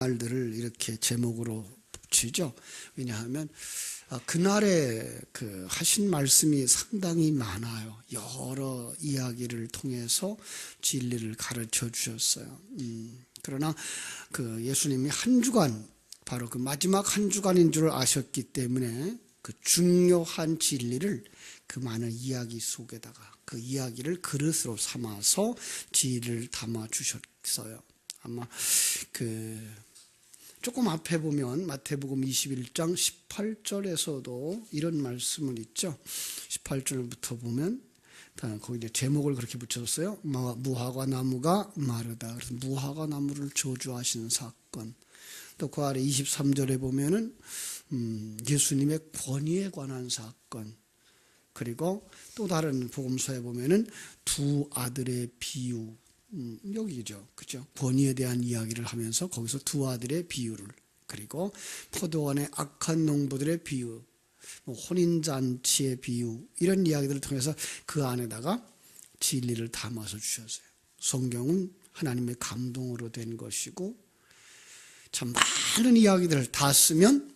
말들을 이렇게 제목으로 붙이죠. 왜냐하면 그날에 하신 말씀이 상당히 많아요. 여러 이야기를 통해서 진리를 가르쳐 주셨어요. 그러나 예수님이 한 주간, 바로 그 마지막 한 주간인 줄 아셨기 때문에 그 중요한 진리를 그 많은 이야기 속에다가 그 이야기를 그릇으로 삼아서 진리를 담아 주셨어요. 아마 조금 앞에 보면 마태복음 21장 18절에서도 이런 말씀은 있죠. 18절부터 보면 거기 이제 제목을 그렇게 붙였어요. 무화과 나무가 마르다. 그래서 무화과 나무를 저주하신 사건. 또 그 아래 23절에 보면은 예수님의 권위에 관한 사건. 그리고 또 다른 복음서에 보면은 두 아들의 비유. 여기죠. 그죠? 권위에 대한 이야기를 하면서 거기서 두 아들의 비유를, 그리고 포도원의 악한 농부들의 비유, 혼인잔치의 비유, 이런 이야기들을 통해서 그 안에다가 진리를 담아서 주셨어요. 성경은 하나님의 감동으로 된 것이고, 참 많은 이야기들을 다 쓰면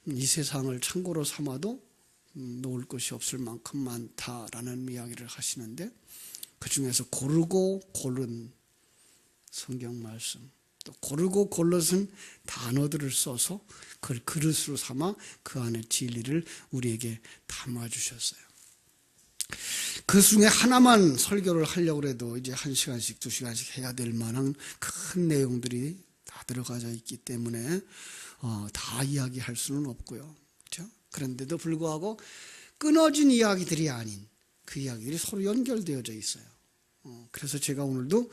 이 세상을 참고로 삼아도 놓을 것이 없을 만큼 많다라는 이야기를 하시는데, 그 중에서 고르고 고른 성경 말씀, 또 고르고 고르신 단어들을 써서 그걸 그릇으로 삼아 그 안에 진리를 우리에게 담아주셨어요. 그 중에 하나만 설교를 하려고 해도 이제 1시간씩 2시간씩 해야 될 만한 큰 내용들이 다 들어가져 있기 때문에 다 이야기할 수는 없고요. 그렇죠? 그런데도 불구하고 끊어진 이야기들이 아닌 그 이야기들이 서로 연결되어져 있어요. 그래서 제가 오늘도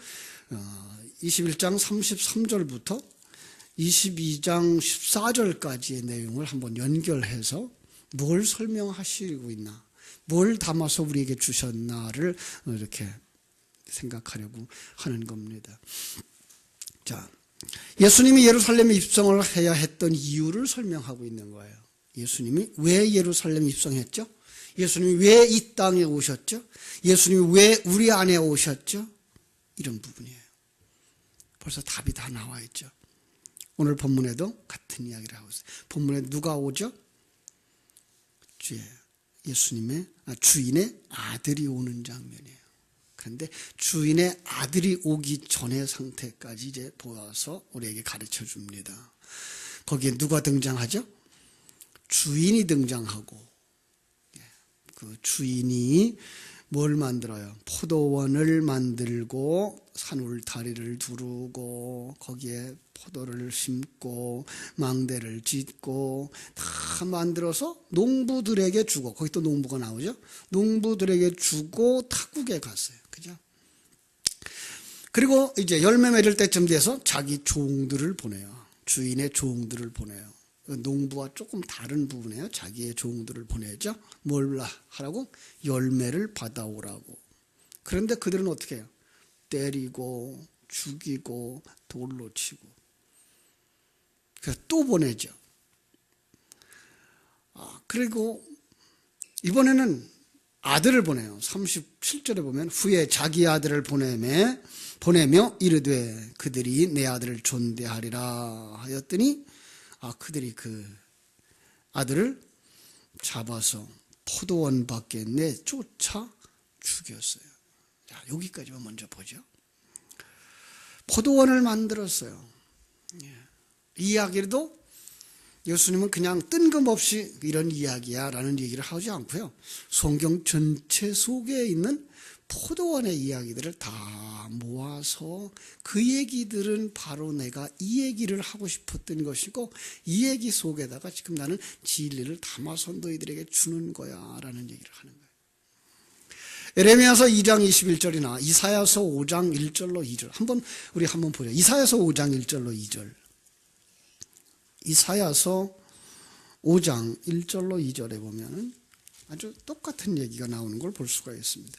21장 33절부터 22장 14절까지의 내용을 한번 연결해서 뭘 설명하시고 있나, 뭘 담아서 우리에게 주셨나를 이렇게 생각하려고 하는 겁니다. 자, 예수님이 예루살렘에 입성을 해야 했던 이유를 설명하고 있는 거예요. 예수님이 왜 예루살렘에 입성했죠? 예수님이 왜 이 땅에 오셨죠? 예수님이 왜 우리 안에 오셨죠? 이런 부분이에요. 벌써 답이 다 나와 있죠. 오늘 본문에도 같은 이야기를 하고 있어요. 본문에 누가 오죠? 주인의 아들이 오는 장면이에요. 그런데 주인의 아들이 오기 전의 상태까지 이제 보아서 우리에게 가르쳐 줍니다. 거기에 누가 등장하죠? 주인이 등장하고, 그 주인이 뭘 만들어요? 포도원을 만들고 산울다리를 두르고 거기에 포도를 심고 망대를 짓고 다 만들어서 농부들에게 주고, 거기 또 농부가 나오죠? 농부들에게 주고 타국에 갔어요. 그죠? 그리고 이제 열매 맺을 때쯤 돼서 자기 종들을 보내요. 주인의 종들을 보내요. 농부와 조금 다른 부분이에요. 자기의 종들을 보내죠. 뭘 하라고? 열매를 받아오라고. 그런데 그들은 어떻게 해요? 때리고 죽이고 돌로 치고. 그래서 또 보내죠. 그리고 이번에는 아들을 보내요. 37절에 보면 후에 자기 아들을 보내며 이르되 그들이 내 아들을 존대하리라 하였더니 그들이 그 아들을 잡아서 포도원 밖에 내쫓아 죽였어요. 자, 여기까지만 먼저 보죠. 포도원을 만들었어요. 이 이야기도 예수님은 그냥 뜬금없이 이런 이야기야 라는 얘기를 하지 않고요. 성경 전체 속에 있는 포도원의 이야기들을 다 모아서 그 얘기들은 바로 내가 이 얘기를 하고 싶었던 것이고, 이 얘기 속에다가 지금 나는 진리를 담아서 너희들에게 주는 거야 라는 얘기를 하는 거예요. 에레미야서 2장 21절이나 이사야서 5장 1절로 2절 우리 한번 보죠. 이사야서 5장 1절로 2절. 이사야서 5장 1절로 2절에 보면은 아주 똑같은 얘기가 나오는 걸 볼 수가 있습니다.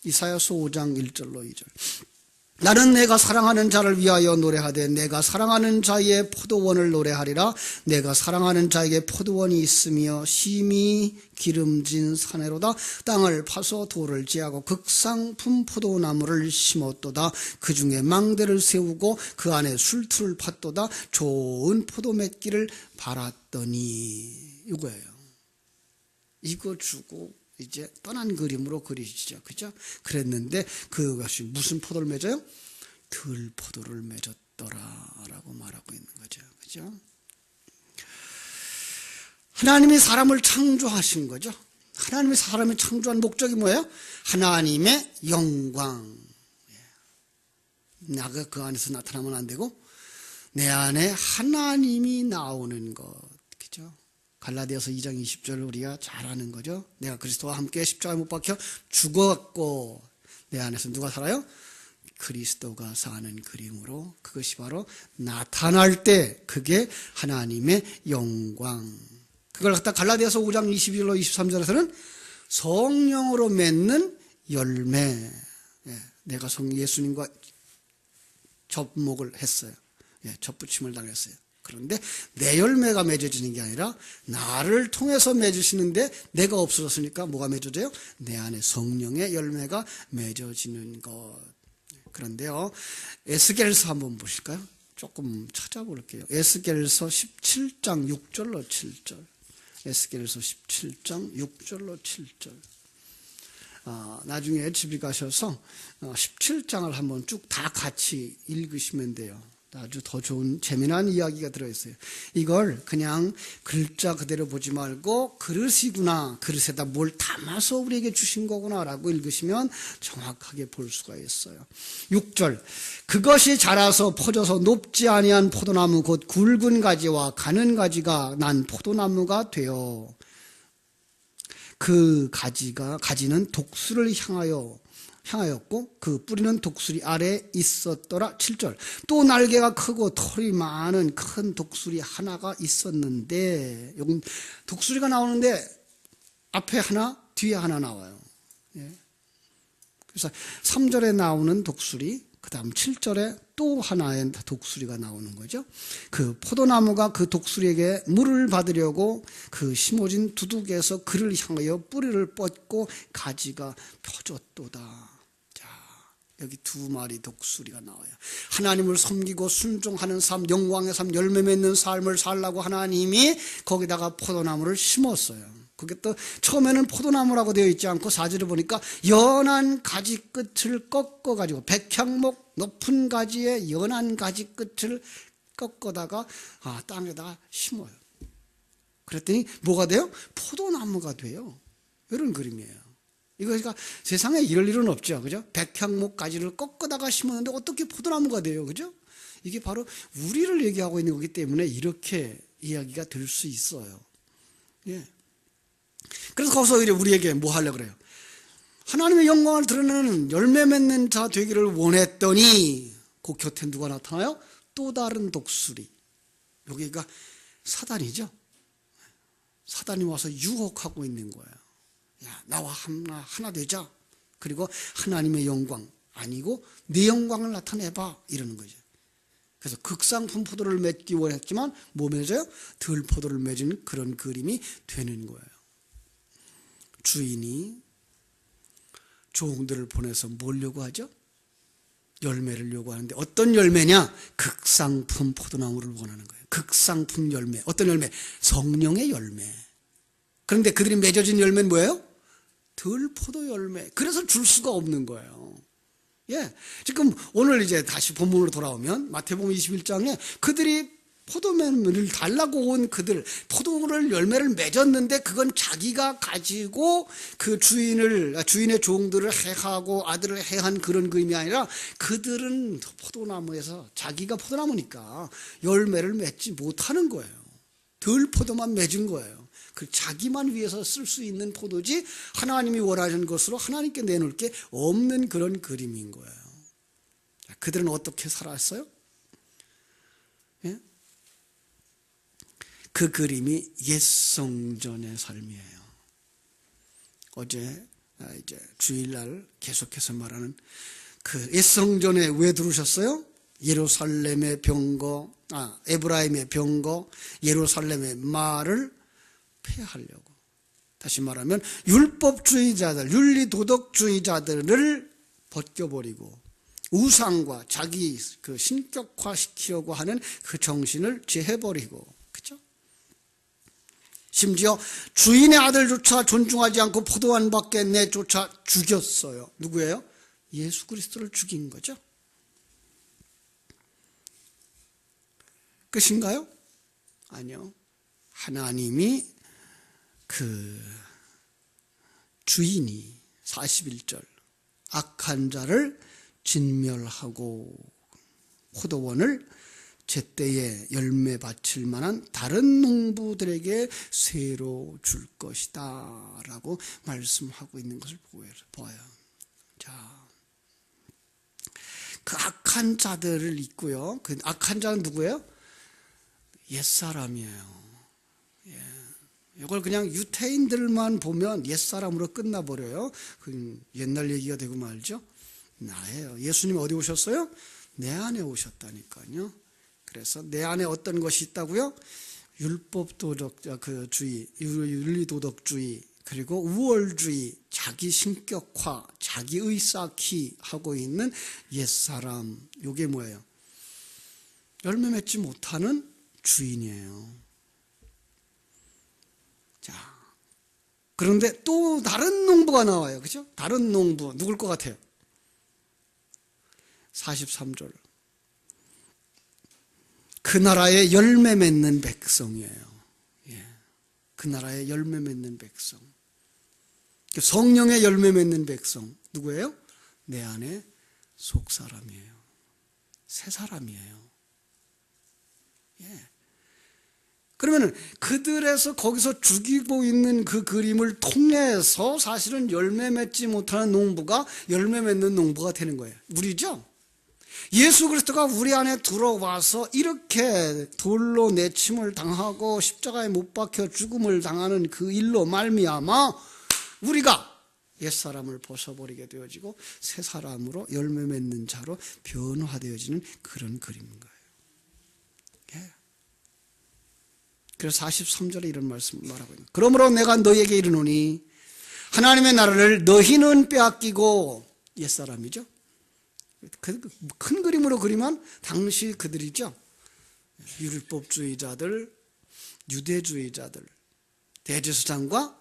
이사야서 5장 1절로 2절. 나는 내가 사랑하는 자를 위하여 노래하되 내가 사랑하는 자의 포도원을 노래하리라. 내가 사랑하는 자에게 포도원이 있으며 심히 기름진 사내로다. 땅을 파서 돌을 제하고 극상품 포도나무를 심었도다. 그 중에 망대를 세우고 그 안에 술틀을 팠도다. 좋은 포도 맺기를 바랐더니, 이거예요. 이거 주고 이제 떠난 그림으로 그리시죠. 그죠? 그랬는데 그것이 무슨 포도를 맺어요? 들포도를 맺었더라라고 말하고 있는 거죠. 그죠? 하나님이 사람을 창조하신 거죠. 하나님이 사람을 창조한 목적이 뭐예요? 하나님의 영광. 나가 그 안에서 나타나면 안 되고 내 안에 하나님이 나오는 것. 그죠? 갈라디아서 2장 20절을 우리가 잘 아는 거죠. 내가 그리스도와 함께 십자가에 못 박혀 죽었고 내 안에서 누가 살아요? 그리스도가 사는 그림으로 그것이 바로 나타날 때 그게 하나님의 영광. 그걸 갖다 갈라디아서 5장 21절로 23절에서는 성령으로 맺는 열매. 내가 예수님과 접목을 했어요. 접붙임을 당했어요. 그런데 내 열매가 맺어지는 게 아니라 나를 통해서 맺으시는데 내가 없어졌으니까 뭐가 맺어져요? 내 안에 성령의 열매가 맺어지는 것. 그런데요, 에스겔서 한번 보실까요? 조금 찾아볼게요. 에스겔서 17장 6절로 7절. 에스겔서 17장 6절로 7절. 나중에 집에 가셔서 17장을 한번 쭉 다 같이 읽으시면 돼요. 아주 더 좋은 재미난 이야기가 들어있어요. 이걸 그냥 글자 그대로 보지 말고 그릇이구나, 그릇에다 뭘 담아서 우리에게 주신 거구나 라고 읽으시면 정확하게 볼 수가 있어요. 6절, 그것이 자라서 퍼져서 높지 아니한 포도나무 곧 굵은 가지와 가는 가지가 난 포도나무가 되어 그 가지는 독수를 향하였고 그 뿌리는 독수리 아래에 있었더라. 7절, 또 날개가 크고 털이 많은 큰 독수리 하나가 있었는데, 여기 독수리가 나오는데 앞에 하나 뒤에 하나 나와요. 그래서 3절에 나오는 독수리, 그 다음 7절에 또 하나의 독수리가 나오는 거죠. 그 포도나무가 그 독수리에게 물을 받으려고 그 심어진 두둑에서 그를 향하여 뿌리를 뻗고 가지가 펴졌도다. 자, 여기 두 마리 독수리가 나와요. 하나님을 섬기고 순종하는 삶, 영광의 삶, 열매 맺는 삶을 살라고 하나님이 거기다가 포도나무를 심었어요. 그게 또 처음에는 포도나무라고 되어 있지 않고 4절에 보니까 연한 가지 끝을 꺾어가지고 백향목 높은 가지의 연한 가지 끝을 꺾어다가 땅에다가 심어요. 그랬더니 뭐가 돼요? 포도나무가 돼요. 이런 그림이에요. 이거가 세상에 이럴 일은 없죠. 그죠? 백향목 가지를 꺾어다가 심었는데 어떻게 포도나무가 돼요? 그죠? 이게 바로 우리를 얘기하고 있는 거기 때문에 이렇게 이야기가 될 수 있어요. 예. 그래서 거기서 우리에게 뭐 하려고 그래요? 하나님의 영광을 드러내는 열매 맺는 자 되기를 원했더니 그 곁에 누가 나타나요? 또 다른 독수리. 여기가 사단이죠. 사단이 와서 유혹하고 있는 거예요. 야, 나와 하나 되자. 그리고 하나님의 영광 아니고 네 영광을 나타내봐, 이러는 거죠. 그래서 극상품 포도를 맺기 원했지만 뭐 맺어요? 들포도를 맺은 그런 그림이 되는 거예요. 주인이 종들을 보내서 뭘 요구하죠? 열매를 요구하는데 어떤 열매냐? 극상품 포도나무를 원하는 거예요. 극상품 열매. 어떤 열매? 성령의 열매. 그런데 그들이 맺어진 열매는 뭐예요? 들포도 열매. 그래서 줄 수가 없는 거예요. 예. 지금 오늘 이제 다시 본문으로 돌아오면 마태복음 21장에 그들이 포도면을 달라고 온 그들, 포도를 열매를 맺었는데 그건 자기가 가지고 그 주인의 종들을 해하고 아들을 해한 그런 그림이 아니라 그들은 포도나무에서 자기가 포도나무니까 열매를 맺지 못하는 거예요. 들포도만 맺은 거예요. 그 자기만 위해서 쓸 수 있는 포도지 하나님이 원하는 것으로 하나님께 내놓을 게 없는 그런 그림인 거예요. 그들은 어떻게 살았어요? 예? 그 그림이 옛 성전의 삶이에요. 어제 이제 주일날 계속해서 말하는 그 옛성전에 왜 들어오셨어요? 예루살렘의 병거, 에브라임의 병거, 예루살렘의 말을 폐하려고. 다시 말하면 율법주의자들, 윤리도덕주의자들을 벗겨버리고 우상과 자기 그 신격화시키려고 하는 그 정신을 제해버리고, 그죠? 심지어 주인의 아들조차 존중하지 않고 포도원 밖에 내쫓아 죽였어요. 누구예요? 예수 그리스도를 죽인 거죠. 끝인가요? 아니요. 하나님이 그 주인이 41절 악한 자를 진멸하고 포도원을 제때에 열매 바칠 만한 다른 농부들에게 새로 줄 것이다 라고 말씀하고 있는 것을 보아요. 자, 그 악한 자들을 있고요. 그 악한 자는 누구예요? 옛사람이에요. 예. 이걸 그냥 유태인들만 보면 옛사람으로 끝나버려요. 그 옛날 얘기가 되고 말죠. 나예요. 예수님 어디 오셨어요? 내 안에 오셨다니까요. 그래서 내 안에 어떤 것이 있다고요? 율법도덕주의, 윤리도덕주의, 그리고 우월주의, 자기 신격화, 자기 의쌓기 하고 있는 옛사람. 이게 뭐예요? 열매 맺지 못하는 주인이에요. 자, 그런데 또 다른 농부가 나와요. 그죠? 다른 농부. 누굴 것 같아요? 43절. 그 나라의 열매 맺는 백성이에요. 예. 그 나라의 열매 맺는 백성. 성령의 열매 맺는 백성. 누구예요? 내 안에 속 사람이에요. 새 사람이에요. 예. 그러면은 그들에서 거기서 죽이고 있는 그 그림을 통해서 사실은 열매 맺지 못하는 농부가 열매 맺는 농부가 되는 거예요. 우리죠? 예수 그리스도가 우리 안에 들어와서 이렇게 돌로 내침을 당하고 십자가에 못 박혀 죽음을 당하는 그 일로 말미암아 우리가 옛사람을 벗어버리게 되어지고 새 사람으로 열매 맺는 자로 변화되어지는 그런 그림인 거예요. 예. 그래서 43절에 이런 말씀을 말하고 있는 거예요. 그러므로 내가 너희에게 이르노니 하나님의 나라를 너희는 빼앗기고 옛사람이죠. 큰 그림으로 그리면 당시 그들이죠. 율법주의자들, 유대주의자들, 대제사장과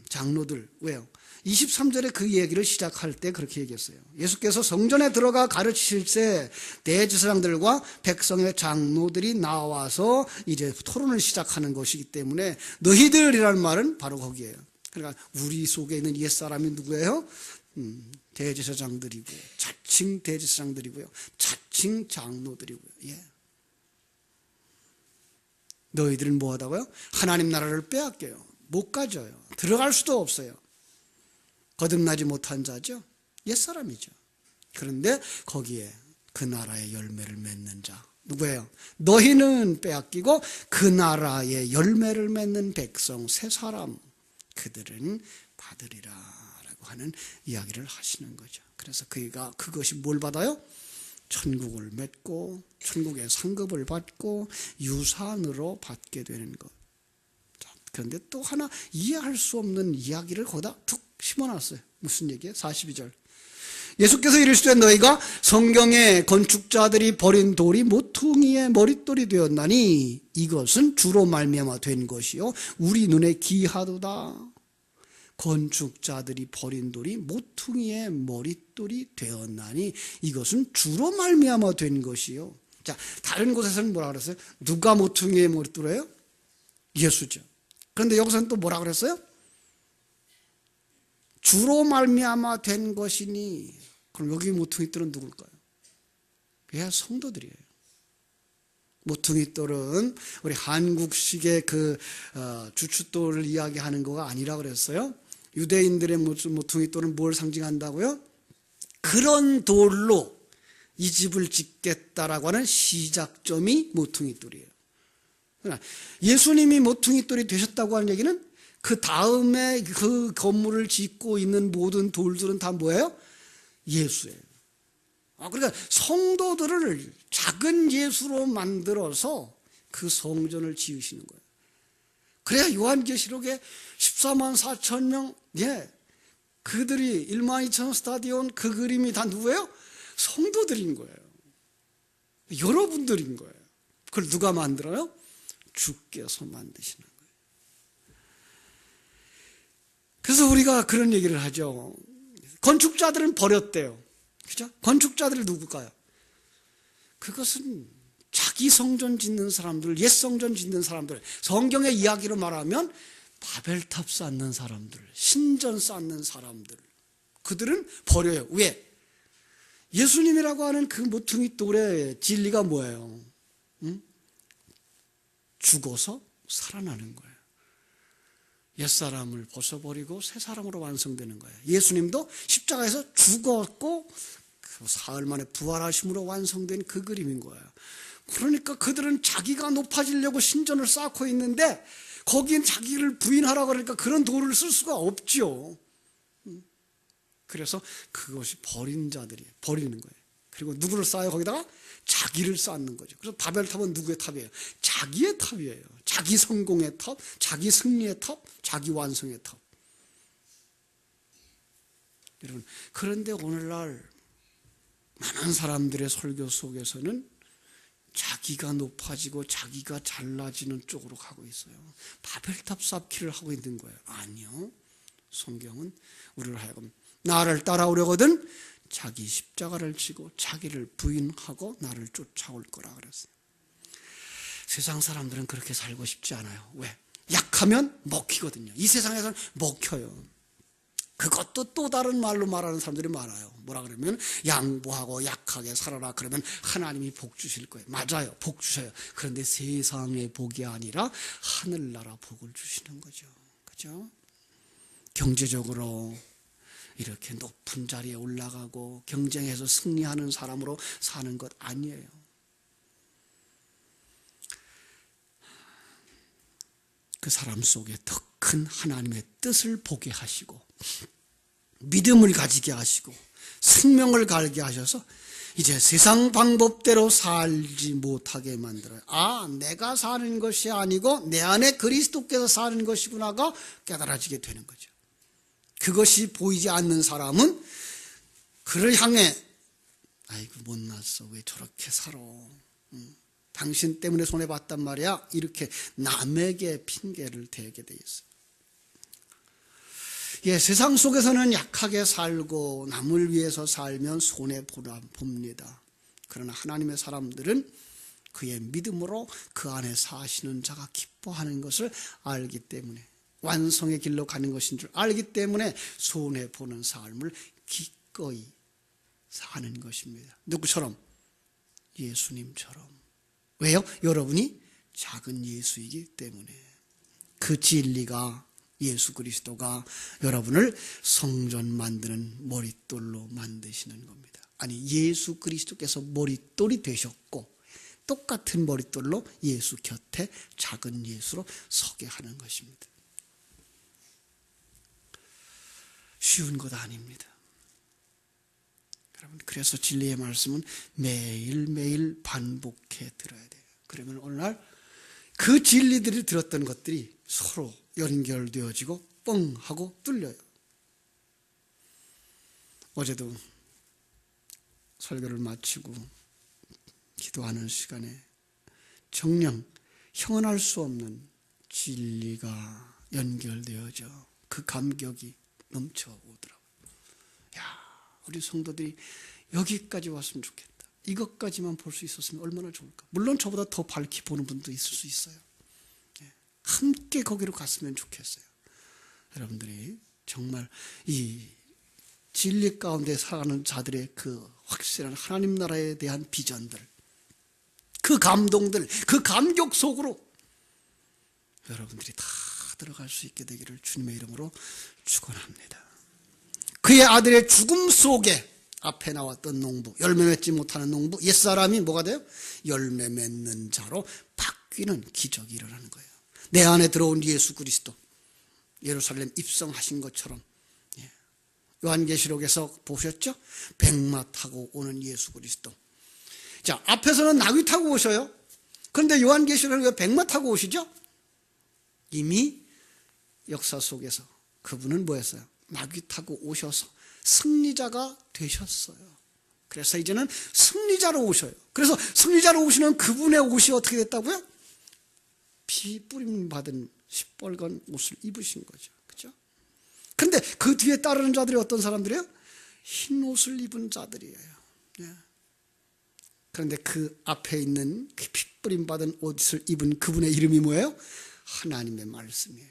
장로들. 왜요? 23절에 그 얘기를 시작할 때 그렇게 얘기했어요. 예수께서 성전에 들어가 가르치실 때 대제사장들과 백성의 장로들이 나와서 이제 토론을 시작하는 것이기 때문에 너희들이라는 말은 바로 거기에요. 그러니까 우리 속에 있는 옛사람이 누구예요? 대제사장들이고 자칭 대제사장들이고요. 자칭 장로들이고요. 예. 너희들은 뭐하다고요? 하나님 나라를 빼앗겨요. 못 가져요. 들어갈 수도 없어요. 거듭나지 못한 자죠. 옛사람이죠. 그런데 거기에 그 나라의 열매를 맺는 자 누구예요? 너희는 빼앗기고 그 나라의 열매를 맺는 백성 새 사람 그들은 받으리라 라고 하는 이야기를 하시는 거죠. 그래서 그것이 뭘 받아요? 천국을 맺고 천국의 상급을 받고 유산으로 받게 되는 것. 그런데 또 하나 이해할 수 없는 이야기를 거기다 툭 심어놨어요. 무슨 얘기예요? 42절. 예수께서 이르시되 너희가 성경에 건축자들이 버린 돌이 모퉁이의 머릿돌이 되었나니 이것은 주로 말미암아 된 것이요 우리 눈에 기하도다. 건축자들이 버린 돌이 모퉁이의 머릿돌이 되었나니 이것은 주로 말미암아 된 것이요. 자, 다른 곳에서는 뭐라 그랬어요? 누가 모퉁이의 머릿돌이에요? 예수죠. 그런데 여기서는 또 뭐라 그랬어요? 주로 말미암아 된 것이니. 그럼 여기 모퉁이돌은 누굴까요? 예, 성도들이에요. 모퉁이돌은 우리 한국식의 주춧돌을 이야기하는 거가 아니라 그랬어요. 유대인들의 모퉁이돌은 뭘 상징한다고요? 그런 돌로 이 집을 짓겠다라고 하는 시작점이 모퉁이돌이에요. 예수님이 모퉁이돌이 되셨다고 하는 얘기는 그 다음에 그 건물을 짓고 있는 모든 돌들은 다 뭐예요? 예수예요. 그러니까 성도들을 작은 예수로 만들어서 그 성전을 지으시는 거예요. 그래야 요한계시록에 14만 4천 명, 그들이 1만 2천 스타디온 그 그림이 다 누구예요? 성도들인 거예요. 여러분들인 거예요. 그걸 누가 만들어요? 주께서 만드시는 거예요. 그래서 우리가 그런 얘기를 하죠. 건축자들은 버렸대요. 그죠? 건축자들이 누굴까요? 그것은 자기 성전 짓는 사람들, 옛 성전 짓는 사람들, 성경의 이야기로 말하면 바벨탑 쌓는 사람들, 신전 쌓는 사람들, 그들은 버려요. 왜? 예수님이라고 하는 그 모퉁이 돌의 진리가 뭐예요? 죽어서 살아나는 거예요. 옛사람을 벗어버리고 새 사람으로 완성되는 거예요. 예수님도 십자가에서 죽었고 그 사흘 만에 부활하심으로 완성된 그 그림인 거예요. 그러니까 그들은 자기가 높아지려고 신전을 쌓고 있는데 거기엔 자기를 부인하라고 그러니까 그런 도를 쓸 수가 없죠. 그래서 그것이 버린 자들이 버리는 거예요. 그리고 누구를 쌓아요? 거기다가 자기를 쌓는 거죠. 그래서 바벨탑은 누구의 탑이에요? 자기의 탑이에요. 자기 성공의 탑, 자기 승리의 탑, 자기 완성의 탑. 여러분, 그런데 오늘날 많은 사람들의 설교 속에서는 자기가 높아지고 자기가 잘나지는 쪽으로 가고 있어요. 바벨탑 쌓기를 하고 있는 거예요. 아니요. 성경은 우리를 하여금 나를 따라오려거든 자기 십자가를 지고 자기를 부인하고 나를 쫓아올 거라 그랬어요. 세상 사람들은 그렇게 살고 싶지 않아요. 왜? 약하면 먹히거든요. 이 세상에서는 먹혀요. 그것도 또 다른 말로 말하는 사람들이 많아요. 뭐라 그러면 양보하고 약하게 살아라 그러면 하나님이 복 주실 거예요. 맞아요. 복 주셔요. 그런데 세상의 복이 아니라 하늘나라 복을 주시는 거죠. 그죠? 경제적으로 이렇게 높은 자리에 올라가고 경쟁해서 승리하는 사람으로 사는 것 아니에요. 그 사람 속에 더 큰 하나님의 뜻을 보게 하시고 믿음을 가지게 하시고 생명을 갈게 하셔서 이제 세상 방법대로 살지 못하게 만들어요. 내가 사는 것이 아니고 내 안에 그리스도께서 사는 것이구나가 깨달아지게 되는 거죠. 그것이 보이지 않는 사람은 그를 향해 아이고 못났어 왜 저렇게 살아 당신 때문에 손해봤단 말이야 이렇게 남에게 핑계를 대게 돼 있어요. 세상 속에서는 약하게 살고 남을 위해서 살면 손해봅니다. 그러나 하나님의 사람들은 그의 믿음으로 그 안에 사시는 자가 기뻐하는 것을 알기 때문에 완성의 길로 가는 것인 줄 알기 때문에 손해보는 삶을 기꺼이 사는 것입니다. 누구처럼? 예수님처럼. 왜요? 여러분이 작은 예수이기 때문에. 그 진리가 예수 그리스도가 여러분을 성전 만드는 머릿돌로 만드시는 겁니다. 아니 예수 그리스도께서 머릿돌이 되셨고 똑같은 머릿돌로 예수 곁에 작은 예수로 서게 하는 것입니다. 쉬운 것 아닙니다. 여러분 그래서 진리의 말씀은 매일매일 반복해 들어야 돼요. 그러면 오늘날 그 진리들을 들었던 것들이 서로 연결되어지고 뻥 하고 뚫려요. 어제도 설교를 마치고 기도하는 시간에 정녕 형언할 수 없는 진리가 연결되어져 그 감격이 넘쳐오더라고요. 우리 성도들이 여기까지 왔으면 좋겠다. 이것까지만 볼 수 있었으면 얼마나 좋을까. 물론 저보다 더 밝게 보는 분도 있을 수 있어요. 함께 거기로 갔으면 좋겠어요. 여러분들이 정말 이 진리 가운데 살아가는 자들의 그 확실한 하나님 나라에 대한 비전들, 그 감동들, 그 감격 속으로 여러분들이 다 들어갈 수 있게 되기를 주님의 이름으로 축원합니다. 그의 아들의 죽음 속에 앞에 나왔던 농부, 열매 맺지 못하는 농부, 옛사람이 뭐가 돼요? 열매 맺는 자로 바뀌는 기적이 일어나는 거예요. 내 안에 들어온 예수 그리스도, 예루살렘 입성하신 것처럼 요한계시록에서 보셨죠? 백마 타고 오는 예수 그리스도. 자, 앞에서는 나귀 타고 오셔요. 그런데 요한계시록은 왜 백마 타고 오시죠? 이미 역사 속에서 그분은 뭐였어요? 나귀 타고 오셔서 승리자가 되셨어요. 그래서 이제는 승리자로 오셔요. 그래서 승리자로 오시는 그분의 옷이 어떻게 됐다고요? 피 뿌림 받은 시뻘건 옷을 입으신 거죠. 그죠? 근데 그 뒤에 따르는 자들이 어떤 사람들이에요? 흰 옷을 입은 자들이에요. 예. 그런데 그 앞에 있는 그 피 뿌림 받은 옷을 입은 그분의 이름이 뭐예요? 하나님의 말씀이에요.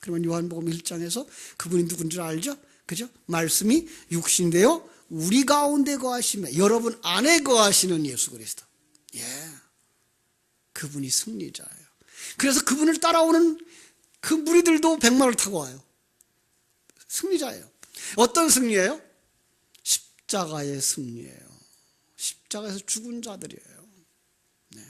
그러면 요한복음 1장에서 그분이 누군 줄 알죠? 그죠? 말씀이 육신되어 우리 가운데 거하시며 여러분 안에 거하시는 예수 그리스도. 예. 그분이 승리자예요. 그래서 그분을 따라오는 그 무리들도 백마를 타고 와요. 승리자예요. 어떤 승리예요? 십자가의 승리예요. 십자가에서 죽은 자들이에요. 네.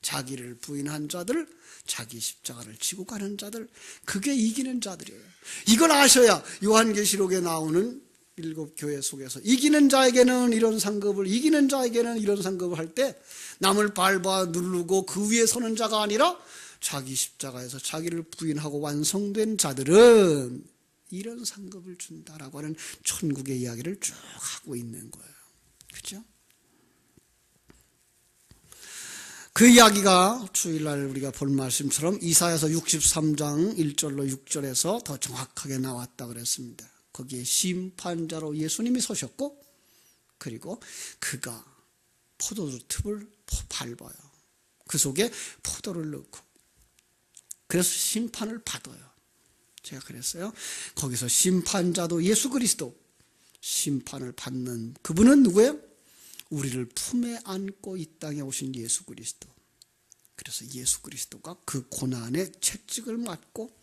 자기를 부인한 자들, 자기 십자가를 지고 가는 자들, 그게 이기는 자들이에요. 이걸 아셔야 요한계시록에 나오는 7교회 속에서 이기는 자에게는 이런 상급을, 이기는 자에게는 이런 상급을 할 때 남을 밟아 누르고 그 위에 서는 자가 아니라 자기 십자가에서 자기를 부인하고 완성된 자들은 이런 상급을 준다라고 하는 천국의 이야기를 쭉 하고 있는 거예요. 그렇죠? 그 이야기가 주일날 우리가 본 말씀처럼 이사야서 63장 1절로 6절에서 더 정확하게 나왔다 그랬습니다. 거기에 심판자로 예수님이 서셨고, 그리고 그가 포도주 즙을 밟아요. 그 속에 포도를 넣고, 그래서 심판을 받아요. 제가 그랬어요. 거기서 심판자도 예수 그리스도, 심판을 받는 그분은 누구예요? 우리를 품에 안고 이 땅에 오신 예수 그리스도. 그래서 예수 그리스도가 그 고난의 채찍을 맞고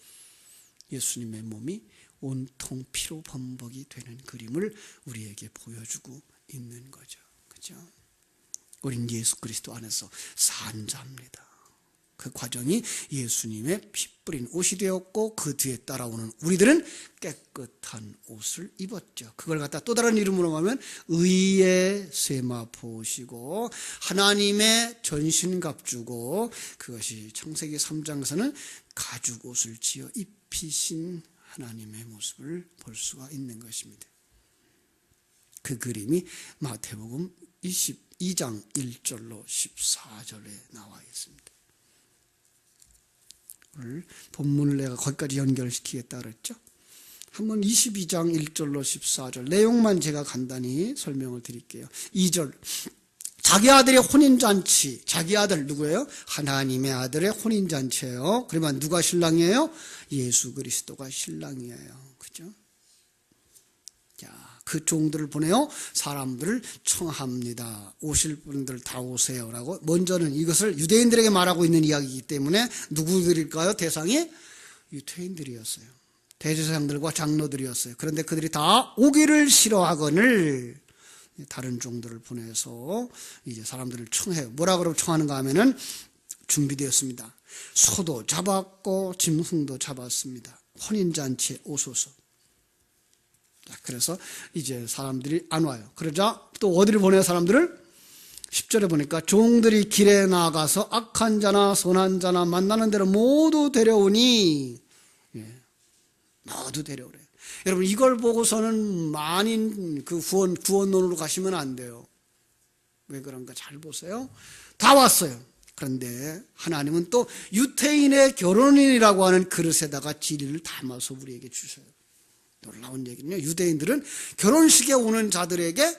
예수님의 몸이 온통 피로 범벅이 되는 그림을 우리에게 보여주고 있는 거죠. 그죠? 우린 예수 그리스도 안에서 산 자입니다. 그 과정이 예수님의 피 뿌린 옷이 되었고, 그 뒤에 따라오는 우리들은 깨끗한 옷을 입었죠. 그걸 갖다 또 다른 이름으로 하면 의의 세마포시고 하나님의 전신갑주고, 그것이 창세기 3장에서는 가죽 옷을 지어 입히신 하나님의 모습을 볼 수가 있는 것입니다. 그 그림이 마태복음 22장 1절로 14절에 나와 있습니다. 오늘 본문을 내가 거기까지 연결시키겠다 그랬죠. 한번 22장 1절로 14절 내용만 제가 간단히 설명을 드릴게요. 2절, 자기 아들의 혼인잔치. 자기 아들 누구예요? 하나님의 아들의 혼인잔치예요. 그러면 누가 신랑이에요? 예수 그리스도가 신랑이에요. 그죠? 자, 그 종들을 보내요. 사람들을 청합니다. 오실 분들 다 오세요라고. 먼저는 이것을 유대인들에게 말하고 있는 이야기이기 때문에 누구들일까요? 대상이 유대인들이었어요. 대제사장들과 장로들이었어요. 그런데 그들이 다 오기를 싫어하거늘 다른 종들을 보내서 이제 사람들을 청해요. 뭐라 그러고 청하는가 하면은 준비되었습니다. 소도 잡았고 짐승도 잡았습니다. 혼인잔치에 오소서. 그래서 이제 사람들이 안 와요. 그러자 또 어디를 보내요? 사람들을 10절에 보니까 종들이 길에 나가서 악한 자나 선한 자나 만나는 대로 모두 데려오니, 모두 데려오래. 여러분, 이걸 보고서는 만인 그 구원론으로 가시면 안 돼요. 왜 그런가 잘 보세요. 다 왔어요. 그런데 하나님은 또 유태인의 결혼인이라고 하는 그릇에다가 진리를 담아서 우리에게 주셔요. 놀라운 얘기는요, 유대인들은 결혼식에 오는 자들에게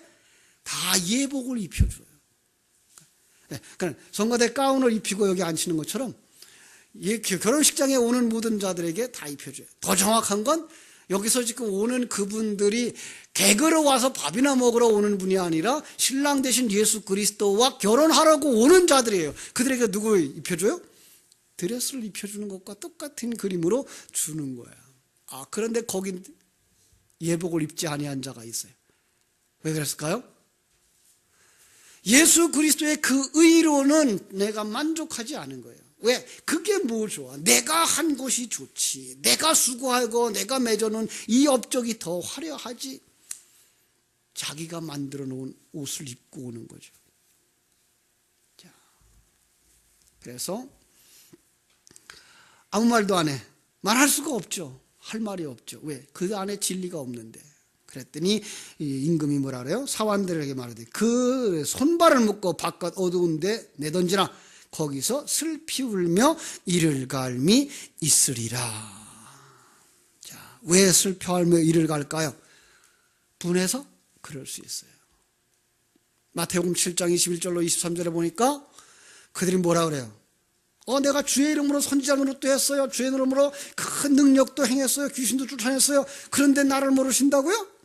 다 예복을 입혀줘요. 그러니까 성가대 가운을 입히고 여기 앉히는 것처럼 결혼식장에 오는 모든 자들에게 다 입혀줘요. 더 정확한 건 여기서 지금 오는 그분들이 개그로 와서 밥이나 먹으러 오는 분이 아니라 신랑 되신 예수 그리스도와 결혼하려고 오는 자들이에요. 그들에게 누구 입혀줘요? 드레스를 입혀주는 것과 똑같은 그림으로 주는 거예요. 아, 그런데 거긴 예복을 입지 아니한 자가 있어요. 왜 그랬을까요? 예수 그리스도의 그 의로는 내가 만족하지 않은 거예요. 왜? 그게 뭐 좋아? 내가 한 것이 좋지. 내가 수고하고 내가 맺어놓은 이 업적이 더 화려하지. 자기가 만들어 놓은 옷을 입고 오는 거죠. 자, 그래서 아무 말도 안 해. 말할 수가 없죠. 할 말이 없죠. 왜? 그 안에 진리가 없는데. 그랬더니 임금이 뭐라 그래요? 사환들에게 말하되 그 손발을 묶고 바깥 어두운데 내던지라. 거기서 슬피 울며 이를 갈미 있으리라. 자, 왜 슬퍼하며 이를 갈까요? 분해서 그럴 수 있어요. 마태복음 7장 21절로 23절에 보니까 그들이 뭐라 그래요? 내가 주의 이름으로 선지자 노릇도 했어요. 주의 이름으로 큰 능력도 행했어요. 귀신도 쫓아냈어요. 그런데 나를 모르신다고요?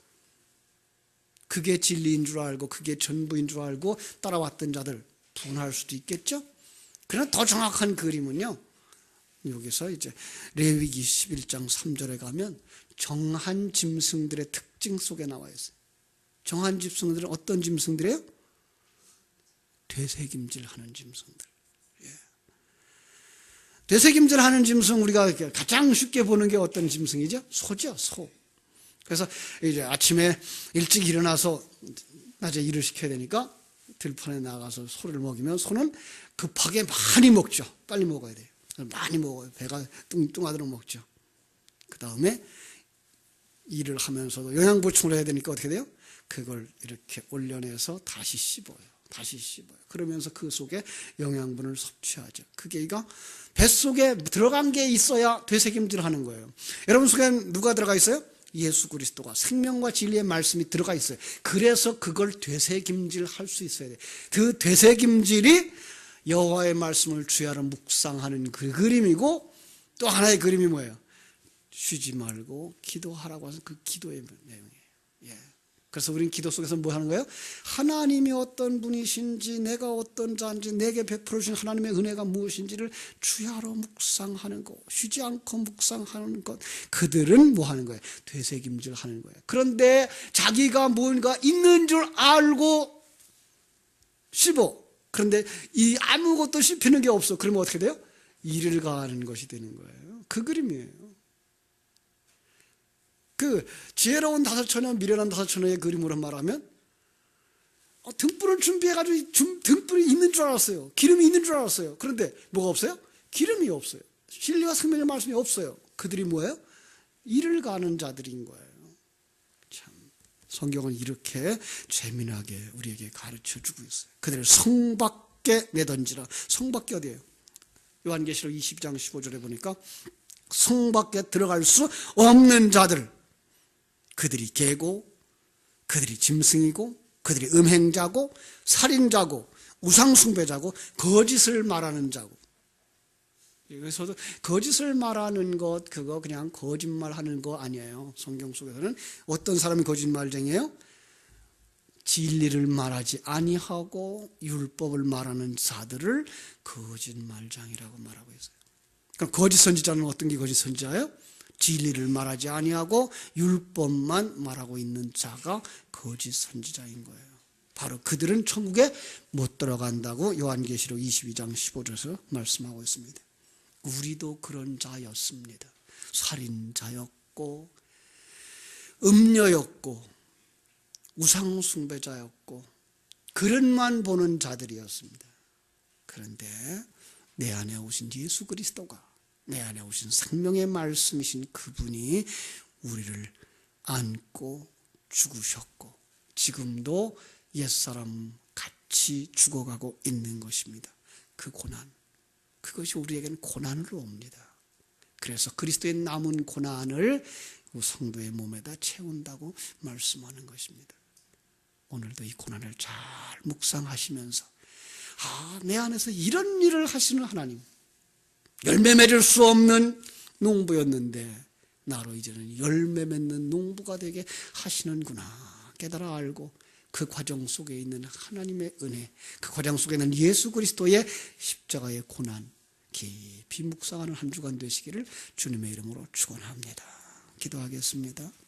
그게 진리인 줄 알고 그게 전부인 줄 알고 따라왔던 자들 분할 수도 있겠죠. 그러나 더 정확한 그림은요, 여기서 이제 레위기 11장 3절에 가면 정한 짐승들의 특징 속에 나와 있어요. 정한 짐승들은 어떤 짐승들이에요? 되새김질하는 짐승들. 예. 되새김질하는 짐승, 우리가 가장 쉽게 보는 게 어떤 짐승이죠? 소죠, 소. 그래서 이제 아침에 일찍 일어나서 낮에 일을 시켜야 되니까 들판에 나가서 소를 먹이면 소는 급하게 많이 먹죠. 빨리 먹어야 돼요. 많이 먹어요. 배가 뚱뚱하도록 먹죠. 그 다음에 일을 하면서도 영양 보충을 해야 되니까 어떻게 돼요? 그걸 이렇게 올려내서 다시 씹어요. 다시 씹어요. 그러면서 그 속에 영양분을 섭취하죠. 그게 이거 뱃속에 들어간 게 있어야 되새김질하는 거예요. 여러분 속에 누가 들어가 있어요? 예수 그리스도가 생명과 진리의 말씀이 들어가 있어요. 그래서 그걸 되새김질할 수 있어야 돼요. 그 되새김질이 여호와의 말씀을 주야로 묵상하는 그 그림이고, 또 하나의 그림이 뭐예요? 쉬지 말고 기도하라고 하는 그 기도의 내용이에요. 예. 그래서 우리는 기도 속에서 뭐 하는 거예요? 하나님이 어떤 분이신지, 내가 어떤 자인지, 내게 베풀어 주신 하나님의 은혜가 무엇인지를 주야로 묵상하는 것, 쉬지 않고 묵상하는 것. 그들은 뭐 하는 거예요? 되새김질 하는 거예요. 그런데 자기가 뭔가 있는 줄 알고 씹어. 그런데 이 아무것도 씹히는 게 없어. 그러면 어떻게 돼요? 이를 가하는 것이 되는 거예요. 그 그림이에요. 그 지혜로운 다섯 처녀, 미련한 다섯 처녀의 그림으로 말하면 등불을 준비해가지고 등불이 있는 줄 알았어요. 기름이 있는 줄 알았어요. 그런데 뭐가 없어요? 기름이 없어요. 진리와 생명의 말씀이 없어요. 그들이 뭐예요? 이를 가는 자들인 거예요. 참, 성경은 이렇게 재미나게 우리에게 가르쳐주고 있어요. 그들을 성 밖에 내던지라. 성 밖이 어디예요? 요한계시록 22장 15절에 보니까 성 밖에 들어갈 수 없는 자들, 그들이 개고, 그들이 짐승이고, 그들이 음행자고, 살인자고, 우상숭배자고, 거짓을 말하는 자고. 여기서도 거짓을 말하는 것, 그거 그냥 거짓말하는 거 아니에요. 성경 속에서는 어떤 사람이 거짓말쟁이에요? 진리를 말하지 아니하고 율법을 말하는 자들을 거짓말장이라고 말하고 있어요. 그럼 거짓 선지자는 어떤 게 거짓 선지자예요? 진리를 말하지 아니하고 율법만 말하고 있는 자가 거짓 선지자인 거예요. 바로 그들은 천국에 못 들어간다고 요한계시록 22장 15절에서 말씀하고 있습니다. 우리도 그런 자였습니다. 살인자였고, 음녀였고, 우상숭배자였고, 그릇만 보는 자들이었습니다. 그런데 내 안에 오신 예수 그리스도가, 내 안에 오신 생명의 말씀이신 그분이 우리를 안고 죽으셨고, 지금도 옛사람 같이 죽어가고 있는 것입니다. 그 고난, 그것이 우리에게는 고난으로 옵니다. 그래서 그리스도의 남은 고난을 성도의 몸에다 채운다고 말씀하는 것입니다. 오늘도 이 고난을 잘 묵상하시면서, 내 안에서 이런 일을 하시는 하나님, 열매 맺을 수 없는 농부였는데 나로 이제는 열매 맺는 농부가 되게 하시는구나 깨달아 알고, 그 과정 속에 있는 하나님의 은혜, 그 과정 속에 있는 예수 그리스도의 십자가의 고난 깊이 묵상하는 한 주간 되시기를 주님의 이름으로 축원합니다. 기도하겠습니다.